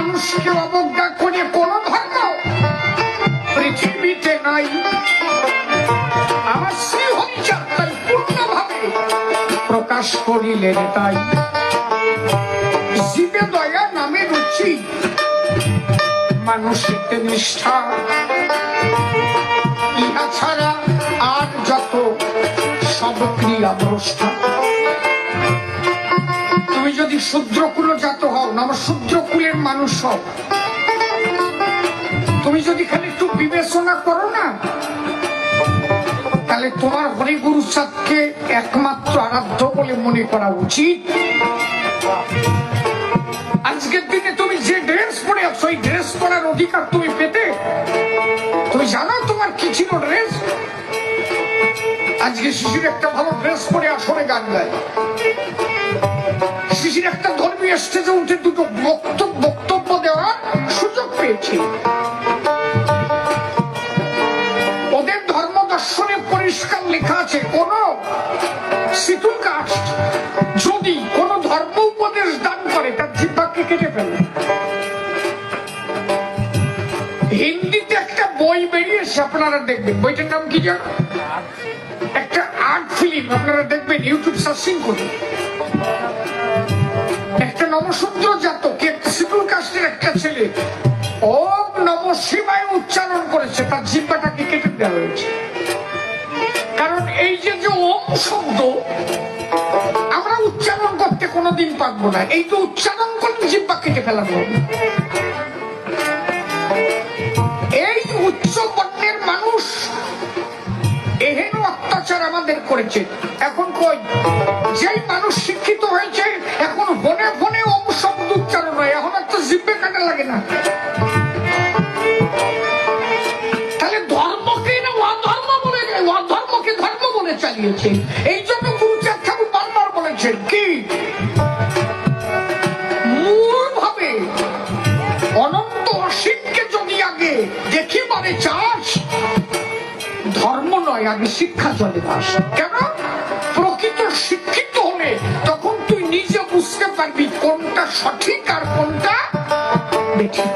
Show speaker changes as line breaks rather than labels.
মানুষকে অবজ্ঞা করে কোন ধর্ম পৃথিবীতে নাই। আমার শ্রী হরিযাত্রার পূর্ণভাবে প্রকাশ করিলেন তাই। জীবে দয়া নামে রুচি, মানসিক নিষ্ঠা, ইহা ছাড়া আর যত সব ক্রিয়া ভ্রষ্টা। তুমি যদি শূদ্রকুল জাত হও, না শূদ্রকুলের মানুষ হও, তুমি যদি খালি একটু বিবেচনা করো না, তাহলে তোমার হরিগুরু চাঁদকে একমাত্র আরাধ্য বলে মনে করা উচিত। আজকের দিনে তুমি যে ড্রেস পরে আছো, এই ড্রেস পরার অধিকার তুমি পেতে, তুমি জানো তোমার কি ছিল ড্রেস? আজকে শিশির একটা ভালো ড্রেস পরে আসরে গান গায়, শিশির একটা ধর্মীয় স্টেজে উঠে দুটো বক্তব্য দেওয়ার সুযোগ পেয়েছে। ওদের ধর্ম দর্শনে পরিষ্কার লেখা আছে, কোন শিটুল কাস্ট যদি কোন ধর্ম উপদেশ দান করে তার জিহ্বাকে কেটে ফেলে। হিন্দিতে একটা বই বেরিয়েছে, আপনারা দেখবেন, বইটার নাম কি জানো? একটা আর্ট ফিল্ম, আপনারা দেখবেন, ইউটিউব সার্চিং করুন। একটা নমশূদ্র জাতক, শিটুল কাস্টের একটা ছেলে ওম নমঃ শিবায় উচ্চারণ করেছে, তার জিহ্বাটাকে কেটে দেওয়া হয়েছে। কারণ এই যে ওম শব্দ আমরা উচ্চারণ করতে কোনোদিন পারবো না, এই যে উচ্চারণ করলে জিহ্বা কেটে ফেলানো হবে। এই উচ্চ বর্ণের মানুষ এহেন অত্যাচার আমাদের করেছে। এখন কই যেই মানুষ শিক্ষিত হয়েছে, এখন ফোনে ফোনে ওম শব্দ উচ্চারণ হয়, এখন আর তো জিহ্বে কাটা লাগে না। তাহলে ধর্মকে না অধর্ম বলে, অধর্মকে ধর্ম বলে চালিয়েছে। এই জন্য গুরুচাঁদ ঠাকুর বারবার বলেছেন কি, মূল ভাবে অনন্ত অসীমকে যদি আগে দেখিবারে চাস, ধর্ম নয় আগে শিক্ষা চলে আস। কেন? প্রকৃত শিক্ষিত হলে তখন তুই নিজে বুঝতে পারবি কোনটা সঠিক আর কোনটা বেঠিক।